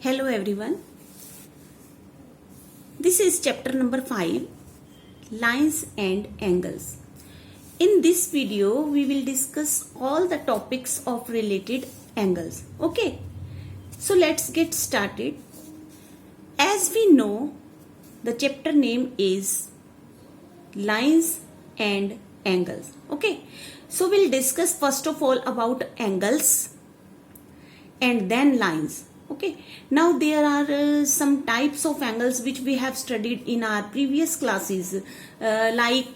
Hello everyone. This is chapter number 5, Lines and Angles. In this video, we will discuss all the topics of related angles. Okay. So let's get started. As we know, the chapter name is Lines and Angles. Okay. So we'll discuss first of all about angles and then lines. Okay, now there are some types of angles which we have studied in our previous classes, like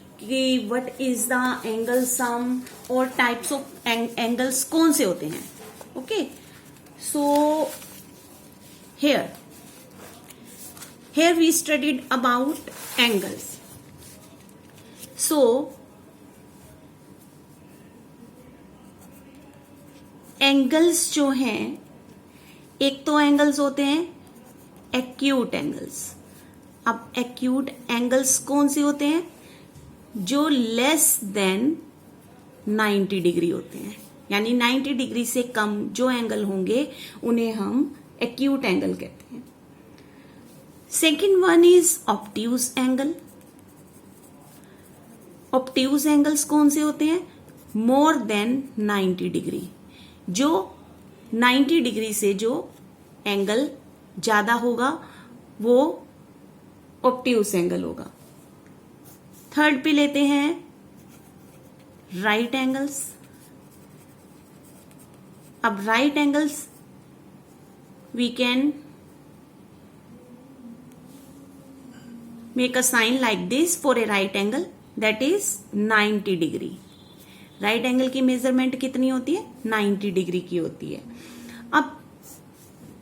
what is the angle sum or types of angles कौन से होते हैं. Okay, so here we studied about angles. So angles जो हैं, एक तो angles होते हैं एक्यूट एंगल्स. अब एक्यूट एंगल्स कौन से होते हैं? जो लेस देन 90 डिग्री होते हैं, यानी 90 डिग्री से कम जो एंगल होंगे उन्हें हम एक्यूट एंगल कहते हैं. Second one is obtuse angle. Obtuse angles कौन से होते हैं? More than 90 degree. जो 90 डिग्री से जो एंगल ज्यादा होगा वो ऑब्ट्यूज एंगल होगा. थर्ड पे लेते हैं राइट एंगल्स. अब right angles we can make a sign like this for a right angle, that is 90 degree. Right angle की मेजरमेंट कितनी होती है? 90 डिग्री की होती है. अब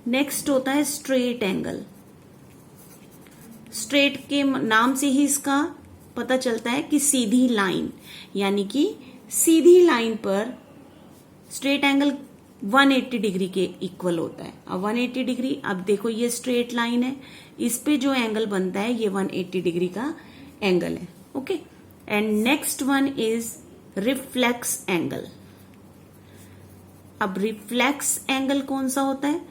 नेक्स्ट होता है स्ट्रेट एंगल. स्ट्रेट के नाम से ही इसका पता चलता है कि सीधी लाइन, यानी कि सीधी लाइन पर स्ट्रेट एंगल 180 डिग्री के इक्वल होता है. अब 180 डिग्री, अब देखो ये स्ट्रेट लाइन है, इस पे जो एंगल बनता है ये 180 डिग्री का एंगल है. Okay, and next one is reflex angle. अब रिफ्लेक्स एंगल कौन सा होता है?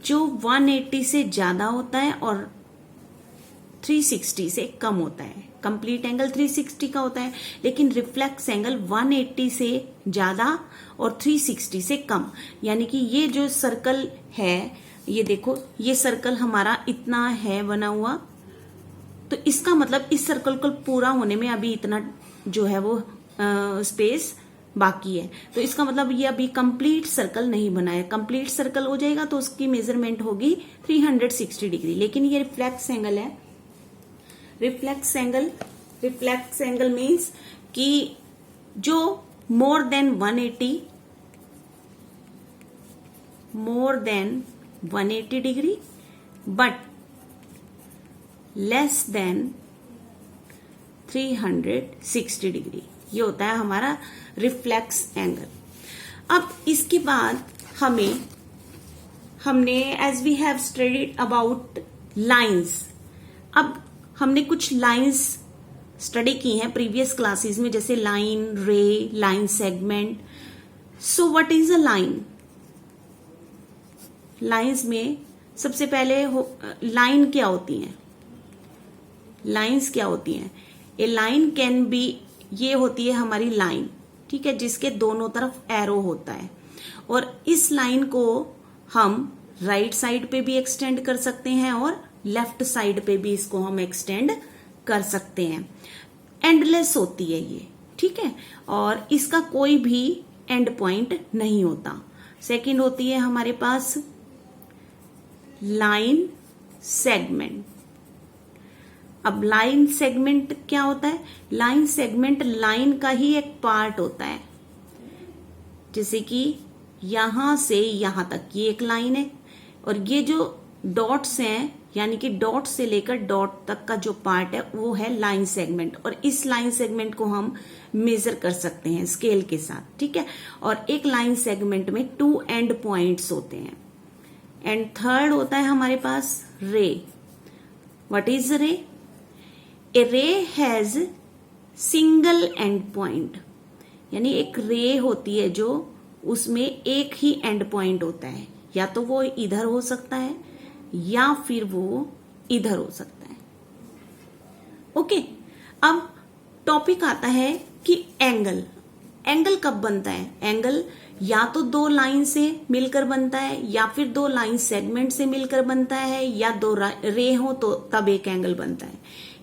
जो 180 से ज्यादा होता है और 360 से कम होता है. कंप्लीट एंगल 360 का होता है, लेकिन रिफ्लेक्स एंगल 180 से ज्यादा और 360 से कम. यानी कि ये जो सर्कल है, ये देखो ये सर्कल हमारा इतना है बना हुआ, तो इसका मतलब इस सर्कल को पूरा होने में अभी इतना जो है वो स्पेस बाकी है. तो इसका मतलब ये अभी कंप्लीट सर्कल नहीं बना है. कंप्लीट सर्कल हो जाएगा तो उसकी मेजरमेंट होगी 360 डिग्री. लेकिन ये रिफ्लेक्स एंगल है. रिफ्लेक्स एंगल मीन्स कि जो more than 180 degree but less than 360 degree, ये होता है हमारा रिफ्लेक्स एंगल. अब इसके बाद हमने as we have studied about lines. अब हमने कुछ लाइंस स्टडी की हैं प्रीवियस क्लासेस में, जैसे लाइन, रे, line segment. So what is a line? Lines में सबसे पहले लाइन क्या होती है? लाइंस क्या होती हैं? ए लाइन कैन बी, ये होती है हमारी लाइन, ठीक है, जिसके दोनों तरफ एरो होता है. और इस लाइन को हम राइट साइड पे भी एक्सटेंड कर सकते हैं और लेफ्ट साइड पे भी इसको हम एक्सटेंड कर सकते हैं. एंडलेस होती है ये, ठीक है, और इसका कोई भी एंड पॉइंट नहीं होता. सेकंड होती है हमारे पास लाइन सेगमेंट. अब लाइन सेगमेंट क्या होता है? लाइन सेगमेंट लाइन का ही एक पार्ट होता है. जैसे कि यहां से यहां तक ये एक लाइन है, और ये जो डॉट्स हैं, यानी कि डॉट से लेकर डॉट तक का जो पार्ट है वो है लाइन सेगमेंट. और इस लाइन सेगमेंट को हम मेजर कर सकते हैं स्केल के साथ, ठीक है. और एक लाइन सेगमेंट में 2 एंड पॉइंट्स होते हैं. एंड थर्ड होता है हमारे पास रे. व्हाट इज रे? ए रे हैज सिंगल एंड पॉइंट, यानी एक रे होती है जो उसमें एक ही एंड पॉइंट होता है. या तो वो इधर हो सकता है या फिर वो इधर हो सकता है। ओके, अब टॉपिक आता है कि एंगल कब बनता है। एंगल या तो दो लाइन से मिलकर बनता है या फिर दो लाइन सेगमेंट से मिलकर बनता है या दो रे हो तो तब एक एंगल बनता है।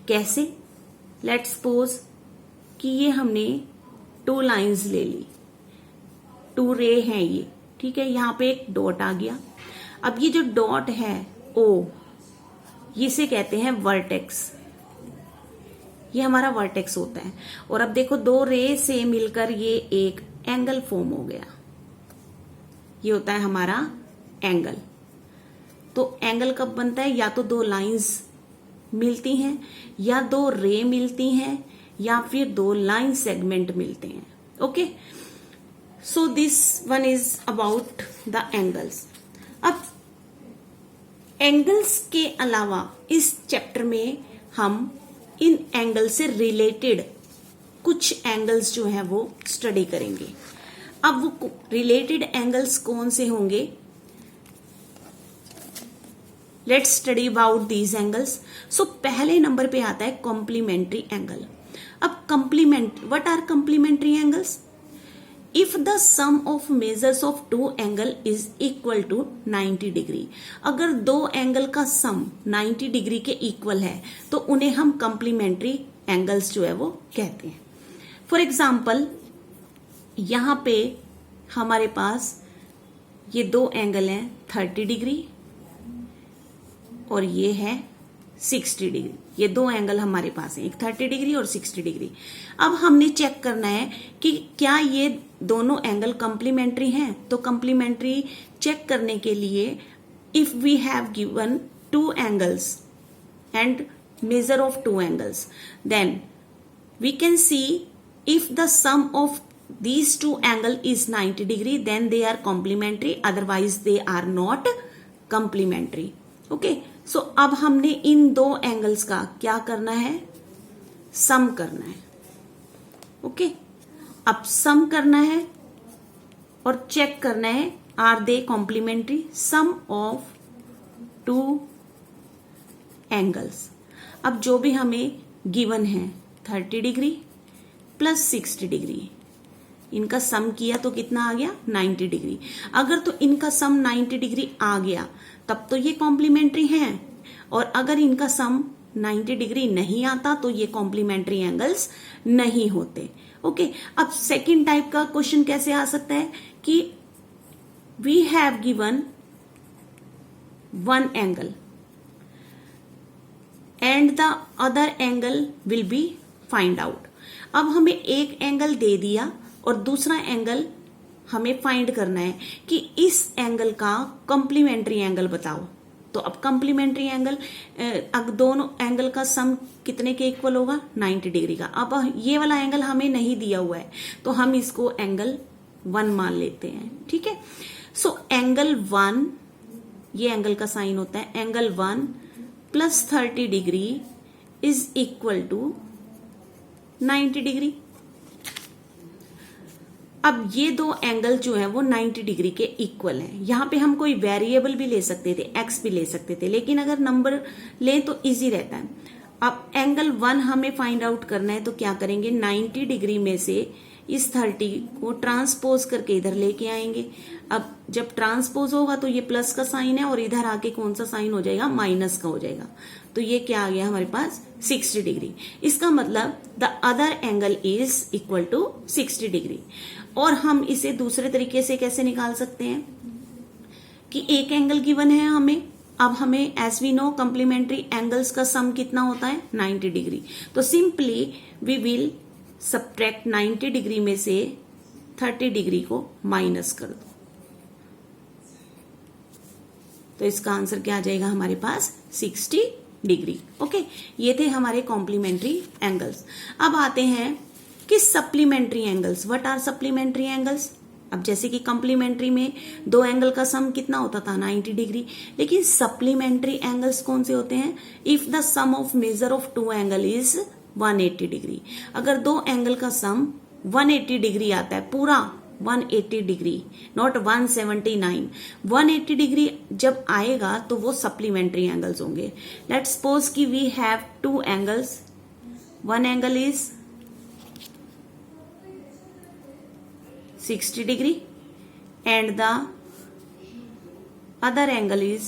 कैसे? लेट्स सपोज कि ये हमने टू लाइंस ले ली, टू रे हैं ये, ठीक है। यहां पे एक डॉट आ गया। अब ये जो डॉट है ओ, इसे कहते हैं वर्टेक्स। ये हमारा वर्टेक्स होता है। और अब देखो दो रे से मिलकर ये एक एंगल फॉर्म हो गया, ये होता है हमारा एंगल। तो एंगल कब बनता है? या तो दो लाइंस मिलती हैं या दो रे मिलती हैं या फिर दो लाइन सेगमेंट मिलते हैं। Okay, so this one is about the angles. अब एंगल्स के अलावा इस चैप्टर में हम इन एंगल से रिलेटेड कुछ एंगल्स जो हैं वो स्टडी करेंगे। अब वो रिलेटेड एंगल्स कौन से होंगे? Let's study about these angles. So पहले नंबर पे आता है कॉम्प्लीमेंट्री एंगल। अब what are complementary angles? If the sum of measures of two angle is equal to 90 degree, अगर दो एंगल का सम 90 डिग्री के इक्वल है तो उन्हें हम कॉम्प्लीमेंट्री एंगल्स जो है वो कहते हैं। फॉर एग्जाम्पल, यहां पे हमारे पास ये दो एंगल हैं 30 डिग्री और ये है 60 डिग्री। ये दो एंगल हमारे पास हैं, एक 30 डिग्री और 60 डिग्री। अब हमने चेक करना है कि क्या ये दोनों एंगल कॉम्प्लीमेंट्री हैं। तो कॉम्प्लीमेंट्री चेक करने के लिए if we have given two angles and measure of two angles, then we can see if the sum of these two angle is 90 degree, then they are complementary, otherwise they are not complementary. Okay, so अब हमने इन दो angles का क्या करना है? सम करना है। Okay, अब सम करना है और चेक करना है are they complementary. Sum of two angles, अब जो भी हमें गिवन है 30 डिग्री प्लस 60 डिग्री, इनका सम किया तो कितना आ गया? 90 डिग्री। अगर तो इनका सम 90 डिग्री आ गया तब तो ये कॉम्प्लीमेंट्री हैं, और अगर इनका सम 90 डिग्री नहीं आता तो ये कॉम्प्लीमेंट्री एंगल्स नहीं होते। ओके, अब सेकंड टाइप का क्वेश्चन कैसे आ सकता है कि we have given one angle and the other angle will be find out. अब हमें एक एंगल दे दिया और दूसरा एंगल हमें फाइंड करना है कि इस एंगल का कॉम्प्लीमेंट्री एंगल बताओ। तो अब कॉम्प्लीमेंट्री एंगल, अब दोनों एंगल का सम कितने के इक्वल होगा? 90 डिग्री का। अब ये वाला एंगल हमें नहीं दिया हुआ है तो हम इसको एंगल 1 मान लेते हैं। ठीक है, सो एंगल 1, ये एंगल का साइन होता है, angle 1 plus 30 degree is equal to 90 degree. अब ये दो एंगल जो है वो 90 डिग्री के इक्वल हैं। यहां पे हम कोई वेरिएबल भी ले सकते थे, एक्स भी ले सकते थे, लेकिन अगर नंबर ले तो इजी रहता है। अब एंगल 1 हमें फाइंड आउट करना है तो क्या करेंगे? 90 डिग्री में से इस 30 को ट्रांसपोज करके इधर लेके आएंगे। अब जब ट्रांसपोज होगा तो ये प्लस का साइन है और इधर आके कौन सा साइन हो जाएगा? माइनस का हो जाएगा। तो ये क्या आ गया हमारे पास? 60 डिग्री। इसका मतलब the other angle is equal to 60 degree. और हम इसे दूसरे तरीके से कैसे निकाल सकते हैं कि एक एंगल गिवन है हमें, अब हमें as we know complementary angles का सम कितना होता है? 90 डिग्री। तो simply we will subtract 90 degree में से 30 डिग्री को माइनस कर दो, तो इसका आंसर क्या आ जाएगा हमारे पास? 60 डिग्री। ओके, ये थे हमारे कॉम्प्लीमेंट्री एंगल्स। अब आते हैं कि supplementary angles. What are supplementary angles? अब जैसे कि कॉम्प्लीमेंट्री में दो एंगल का सम कितना होता था? 90 डिग्री। लेकिन सप्लीमेंट्री एंगल्स कौन से होते हैं? If the sum of measure of two angle is 180 degree. अगर दो एंगल का सम 180 डिग्री आता है, पूरा 180 डिग्री, नॉट 179। 180 डिग्री जब आएगा तो वो सप्लीमेंट्री एंगल्स होंगे। लेट्स सपोज कि we have two angles, one angle is 60 degree and the other angle is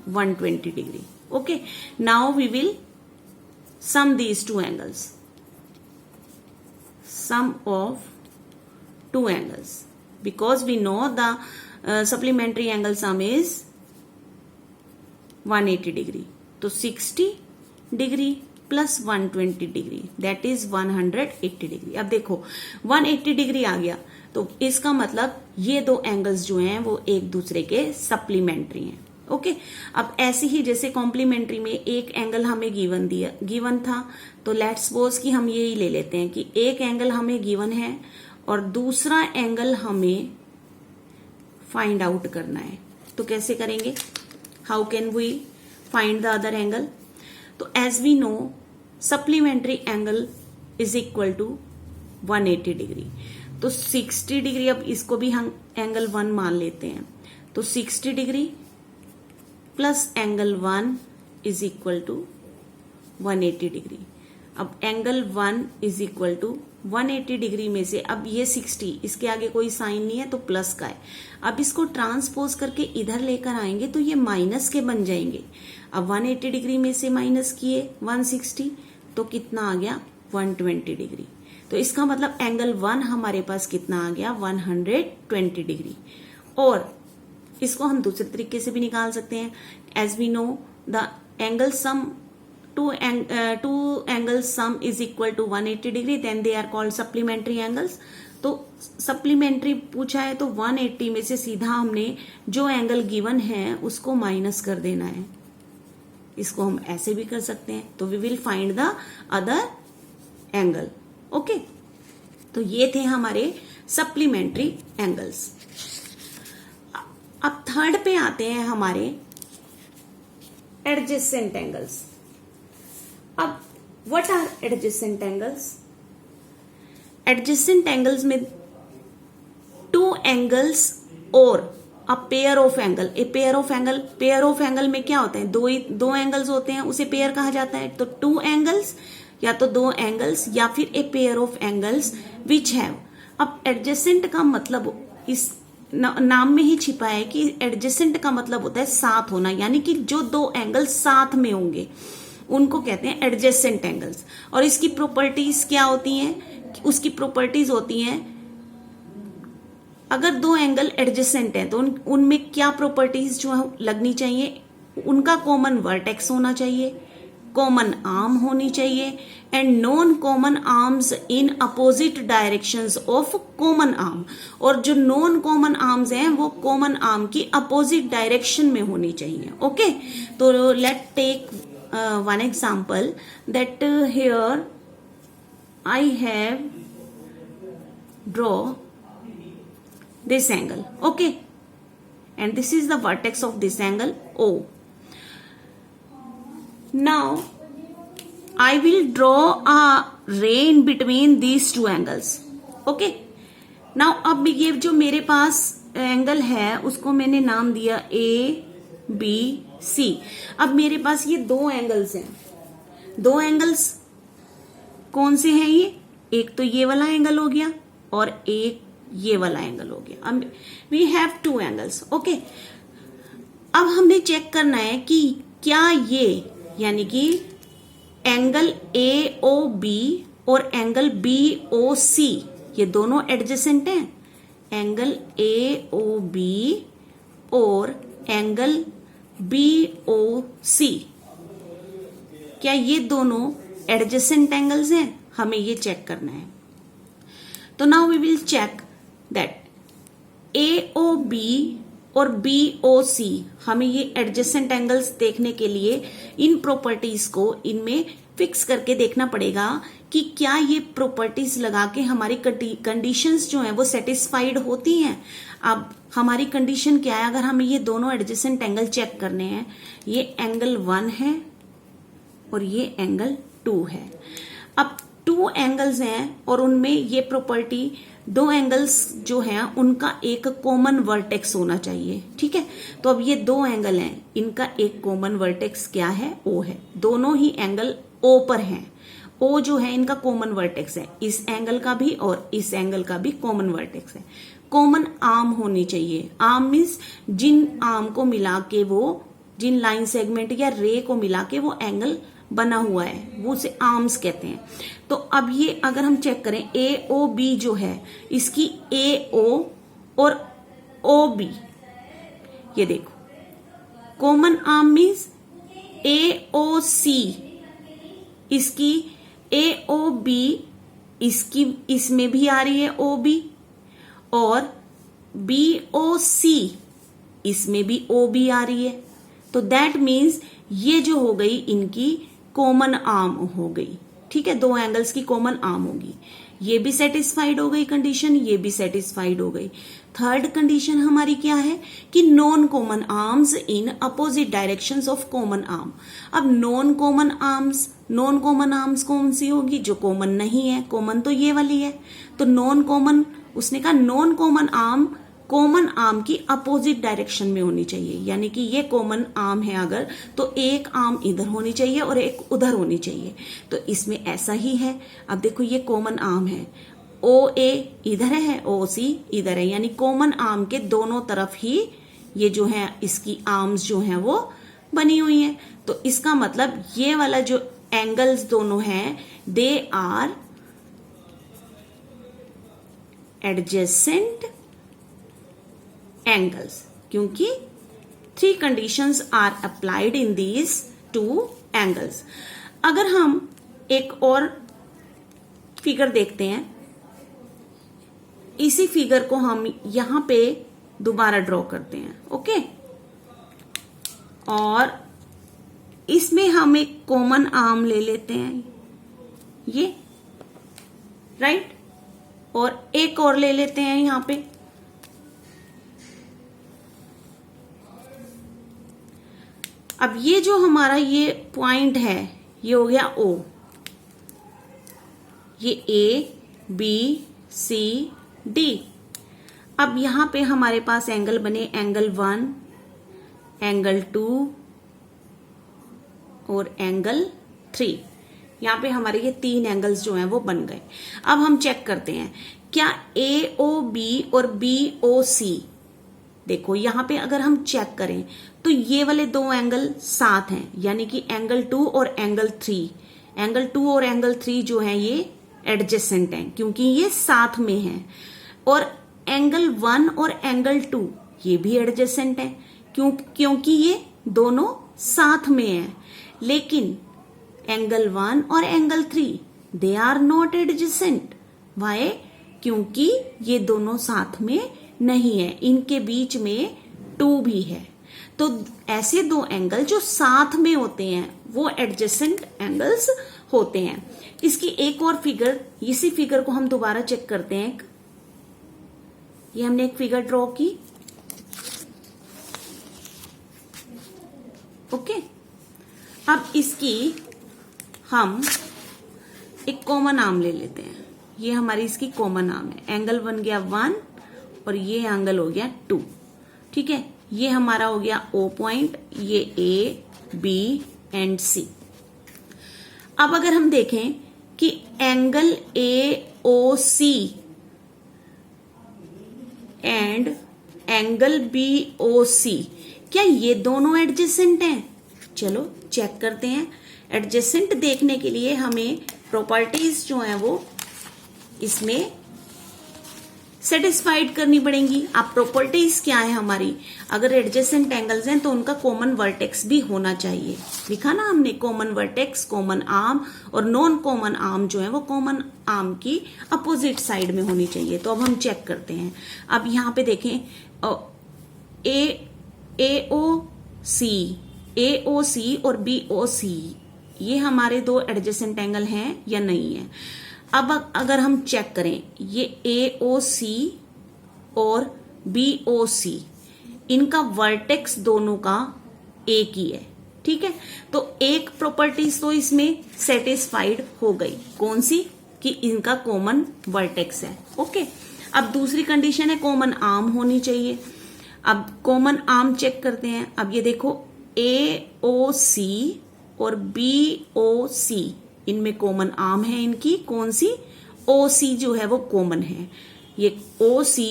120 degree. Okay, now we will sum these two angles, sum of two angles, because we know the supplementary angle sum is 180 degree. तो 60 degree plus 120 degree that is 180 degree. अब देखो 180 degree आ गया तो इसका मतलब ये दो angles जो हैं वो एक दूसरे के सप्लीमेंट्री हैं। ओके, अब ऐसे ही जैसे कॉम्प्लीमेंट्री में एक एंगल हमें गिवन था, तो लेट्स सपोज कि हम यही ले लेते हैं कि एक एंगल हमें गिवन है और दूसरा एंगल हमें फाइंड आउट करना है। तो कैसे करेंगे, how can we find the other angle? तो as we know supplementary angle is equal to 180 degree. तो 60 डिग्री, अब इसको भी हम एंगल 1 मान लेते हैं, तो 60 degree plus angle 1 is equal to 180 degree. अब angle 1 is equal to 180 degree में से, अब ये 60 इसके आगे कोई साइन नहीं है तो प्लस का है। अब इसको ट्रांसपोज करके इधर लेकर आएंगे तो ये माइनस के बन जाएंगे। अब 180 डिग्री में से माइनस किए 160 तो कितना आ गया 120 डिग्री। तो इसका मतलब एंगल 1 हमारे पास कितना आ गया 120 डिग्री। और इसको हम दूसरे तरीके से भी निकाल सकते हैं, as we know the angle sum two angles sum is equal to 180 degree, then they are called supplementary angles। तो सप्लीमेंट्री पूछा है तो 180 में से सीधा हमने जो एंगल गिवन है उसको माइनस कर देना है। इसको हम ऐसे भी कर सकते हैं, तो we will find the other angle. Okay, तो ये थे हमारे सप्लीमेंट्री एंगल्स। अब थर्ड पे आते हैं हमारे एडजेसेंट एंगल्स। अब what are adjacent angles? Adjacent angles में टू एंगल्स और a pair of angle. A pair of angle में क्या होता है, दो एंगल्स होते हैं, उसे पेयर कहा जाता है। तो टू एंगल्स या तो दो एंगल्स या फिर ए pair of angles which have. अब एडजेसेंट का मतलब इस नाम में ही छिपा है कि एडजेसेंट का मतलब होता है साथ होना, यानी कि जो दो एंगल्स साथ में होंगे उनको कहते हैं एडजेसेंट एंगल्स। और इसकी प्रॉपर्टीज क्या होती हैं? उसकी प्रॉपर्टीज होती हैं, अगर दो एंगल एडजेसेंट हैं तो उनमें क्या प्रॉपर्टीज जो लगनी चाहिए, उनका कॉमन वर्टेक्स होना चाहिए, कॉमन आर्म होनी चाहिए, and non common arms in opposite directions of common arm. और जो नॉन कॉमन आर्म्स हैं वो कॉमन आर्म की अपोजिट डायरेक्शन में होनी चाहिए। ओके, तो let take one example that here I have draw this angle, okay, and this is the vertex of this angle O. Now I will draw a ray in between these two angles, okay। Now अब ये जो मेरे पास angle है उसको मैंने नाम दिया ABC। अब मेरे पास ये दो एंगल्स हैं, दो एंगल्स कौन से हैं ये? एक तो ये वाला एंगल हो गया और एक ये वाला एंगल हो गया। अब we have two angles, okay. अब हमने चेक करना है कि क्या ये यानी कि एंगल AOB और एंगल BOC ये दोनों एडजेसेंट हैं। एंगल AOB और एंगल BOC क्या ये दोनों एडजेसेंट एंगल्स हैं? हमें ये चेक करना है। तो now we will check that AOB और BOC, हमें ये एडजेसेंट एंगल्स देखने के लिए इन प्रॉपर्टीज को इनमें फिक्स करके देखना पड़ेगा कि क्या ये प्रॉपर्टीज लगा के हमारी कंडीशंस जो हैं वो सेटिस्फाइड होती हैं। अब हमारी कंडीशन क्या है, अगर हमें ये दोनों एडजेसेंट एंगल चेक करने हैं, ये एंगल 1 है और ये एंगल 2 है। अब टू एंगल्स हैं और उनमें ये प्रॉपर्टी दो एंगल्स जो हैं उनका एक कॉमन वर्टेक्स होना चाहिए। ठीक है, तो अब ये दो एंगल हैं, इनका एक कॉमन वर्टेक्स क्या है? ओ है। दोनों ही एंगल ओ पर हैं। ओ जो है इनका कॉमन वर्टेक्स है, इस एंगल का भी और इस एंगल का भी कॉमन वर्टेक्स है। कॉमन आर्म होनी चाहिए। आर्म मीन्स जिन आर्म को मिला के वो, जिन लाइन सेगमेंट या रे को मिला के वो एंगल बना हुआ है, वो उसे आर्म्स कहते हैं। तो अब ये अगर हम चेक करें, ए ओ बी जो है इसकी ए ओ और ओ बी, ये देखो कॉमन आर्म मीन्स ए ओ सी, इसकी ए ओ बी, इसकी इसमें भी आ रही है ओ बी, और बी ओ सी इसमें भी ओ बी आ रही है। तो दैट मीन्स ये जो हो गई इनकी कॉमन आर्म हो गई। ठीक है, दो एंगल्स की कॉमन आर्म होगी। ये भी सेटिस्फाइड हो गई कंडीशन, ये भी सेटिस्फाइड हो गई। थर्ड कंडीशन हमारी क्या है कि non common arms in opposite directions of common arm. अब नॉन कॉमन आर्म्स कौन सी होगी? जो कॉमन नहीं है। कॉमन तो ये वाली है, तो नॉन कॉमन, उसने कहा non common arm common arm की अपोजिट डायरेक्शन में होनी चाहिए। यानी कि ये कॉमन आर्म है अगर, तो एक आर्म इधर होनी चाहिए और एक उधर होनी चाहिए। तो इसमें ऐसा ही है। अब देखो ये कॉमन आर्म है, ओ ए इधर है, ओ सी इधर है, यानी कॉमन आर्म के दोनों तरफ ही ये जो है इसकी आर्म्स जो हैं वो बनी हुई हैं। तो इसका मतलब ये वाला जो एंगल्स दोनों हैं, दे आर एडजेसेंट एंगल्स, क्योंकि three conditions are applied in these two angles. अगर हम एक और फिगर देखते हैं, इसी फिगर को हम यहां पे दोबारा ड्रॉ करते हैं। ओके, और इसमें हम एक कॉमन आर्म ले लेते हैं, ये राइट, और एक और ले लेते हैं यहां पे। अब ये जो हमारा ये पॉइंट है, ये हो गया O, ये A B C D। अब यहां पे हमारे पास एंगल बने, एंगल 1, एंगल 2 और एंगल 3। यहां पे हमारे ये तीन एंगल्स जो हैं वो बन गए। अब हम चेक करते हैं क्या AOB और BOC, देखो यहां पे अगर हम चेक करें तो ये वाले दो एंगल साथ हैं, यानी कि एंगल 2 और एंगल 3। एंगल 2 और एंगल 3 जो है ये एडजेसेंट हैं, क्योंकि ये साथ में हैं। और एंगल 1 और एंगल 2 ये भी एडजेसेंट हैं, क्योंकि ये दोनों साथ में हैं। लेकिन एंगल 1 और angle 3 they are not adjacent. Why? क्योंकि ये दोनों साथ में नहीं है, इनके बीच में 2 भी है। तो ऐसे दो एंगल जो साथ में होते हैं वो एडजेसेंट एंगल्स होते हैं। इसकी एक और फिगर, इसी फिगर को हम दोबारा चेक करते हैं। ये हमने एक फिगर ड्रॉ की। ओके, अब इसकी हम एक कॉमन आर्म ले लेते हैं। ये हमारी इसकी कॉमन आर्म है। एंगल बन गया 1 और ये एंगल हो गया 2। ठीक है, ये हमारा हो गया O पॉइंट, ये A, B एंड C। अब अगर हम देखें कि angle AOC and angle BOC, क्या ये दोनों एडजेसेंट हैं? चलो चेक करते हैं। एडजेसेंट देखने के लिए हमें प्रॉपर्टीज जो हैं वो इसमें सेटिस्फाइड करनी पड़ेंगी। अब प्रॉपर्टीज क्या है हमारी? अगर एडजेसेंट एंगल्स हैं तो उनका कॉमन वर्टेक्स भी होना चाहिए। लिखा ना हमने, कॉमन वर्टेक्स, कॉमन आर्म, और नॉन कॉमन आर्म जो है वो कॉमन आर्म की अपोजिट साइड में होनी चाहिए। तो अब हम चेक करते हैं। अब यहां पे देखें, AOC और BOC ये हमारे दो एडजेसेंट एंगल हैं या नहीं है। अब अगर हम चेक करें, ये AOC और BOC, इनका वर्टेक्स दोनों का एक ही है। ठीक है, तो एक प्रॉपर्टीज तो इसमें सेटिस्फाइड हो गई। कौन सी? कि इनका कॉमन वर्टेक्स है। ओके, अब दूसरी कंडीशन है कॉमन आर्म होनी चाहिए। अब कॉमन आर्म चेक करते हैं। अब ये देखो AOC और BOC, इनमें कॉमन आर्म है इनकी, कौन सी? OC जो है वो कॉमन है। ये OC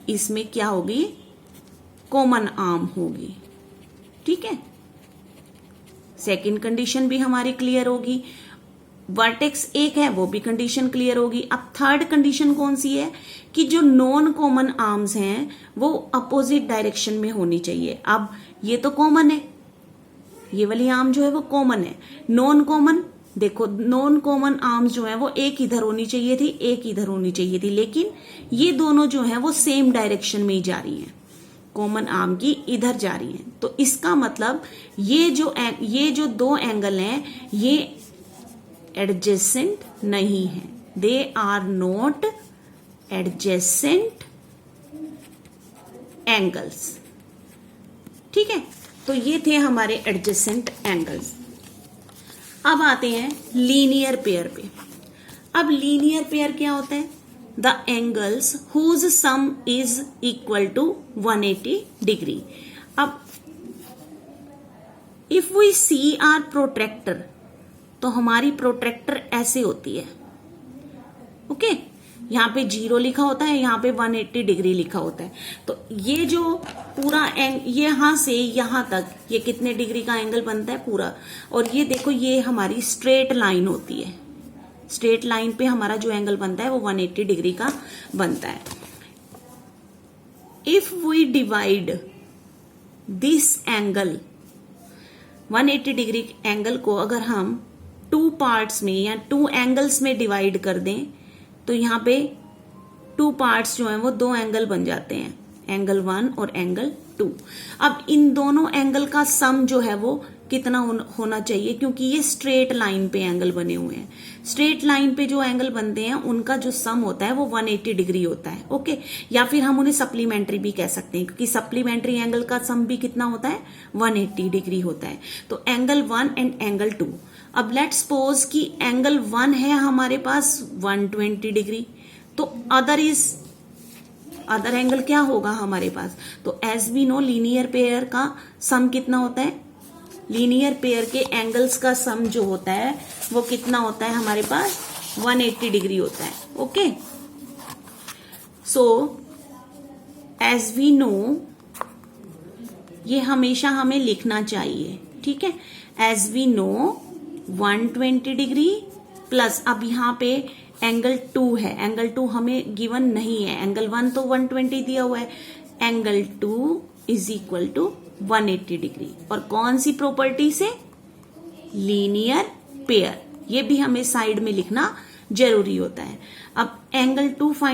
इसमें क्या होगी? कॉमन आर्म होगी। ठीक है, सेकंड कंडीशन भी हमारी क्लियर होगी। वर्टेक्स एक है, वो भी कंडीशन क्लियर होगी। अब थर्ड कंडीशन कौन सी है कि जो नॉन कॉमन आर्म्स हैं वो अपोजिट डायरेक्शन में होनी चाहिए। अब ये तो कॉमन है, ये वाली आर्म जो है वो कॉमन है। नॉन कॉमन, देखो नॉन कॉमन आर्म्स जो है वो एक इधर होनी चाहिए थी, एक इधर होनी चाहिए थी, लेकिन ये दोनों जो है वो सेम डायरेक्शन में ही जा रही हैं। कॉमन आर्म की इधर जा रही हैं, तो इसका मतलब ये जो दो एंगल हैं ये एडजेसेंट नहीं है। They are not adjacent angles. ठीक है, तो ये थे हमारे एडजेसेंट एंगल्स। अब आते हैं लीनियर पेयर पे। अब लीनियर पेयर क्या होता है? The angles whose sum is equal to 180 degree. अब if we see our protractor, तो हमारी प्रोट्रैक्टर ऐसे होती है। ओके, यहाँ पे 0 लिखा होता है, यहाँ पे 180 डिग्री लिखा होता है। तो ये जो पूरा यहाँ से यहाँ तक ये कितने डिग्री का एंगल बनता है? पूरा। और ये देखो ये हमारी स्ट्रेट लाइन होती है। स्ट्रेट लाइन पे हमारा जो एंगल बनता है वो 180 डिग्री का बनता है। If we divide this angle, 180 degree angle को अगर हम 2 पार्ट्स में या 2 एंगल्स में डिवाइड कर दें, तो यहाँ पे 2 पार्ट्स जो हैं वो 2 एंगल बन जाते हैं, एंगल 1 और एंगल 2। अब इन दोनों एंगल का सम जो है वो कितना होना चाहिए? क्योंकि ये स्ट्रेट लाइन पे एंगल बने हुए हैं। स्ट्रेट लाइन पे जो एंगल बनते हैं उनका जो सम होता है वो 180 डिग्री होता है। ओके, या फिर हम उन्हें सप्लीमेंट्री भी कह सकते हैं, क्योंकि सप्लीमेंट्री एंगल का सम भी कितना होता है? 180 डिग्री होता है। तो एंगल 1 एंड एंगल 2। अब लेट्स सपोज कि एंगल 1 है हमारे पास 120 डिग्री, तो अदर एंगल क्या होगा हमारे पास? तो as we know linear pair का सम कितना होता है? लीनियर पेयर के एंगल्स का सम जो होता है वो कितना होता है हमारे पास? 180 डिग्री होता है। Okay, so as we know ये हमेशा हमें लिखना चाहिए। ठीक है, as we know 120 degree plus, अब यहाँ पे एंगल 2 है, एंगल 2 हमें गिवन नहीं है, एंगल 1 तो 120 दिया हुआ है, angle 2 is equal to 180 degree. और कौन सी प्रॉपर्टी से? Linear pair. ये भी हमें साइड में लिखना जरूरी होता है। अब एंगल 2 फाइंड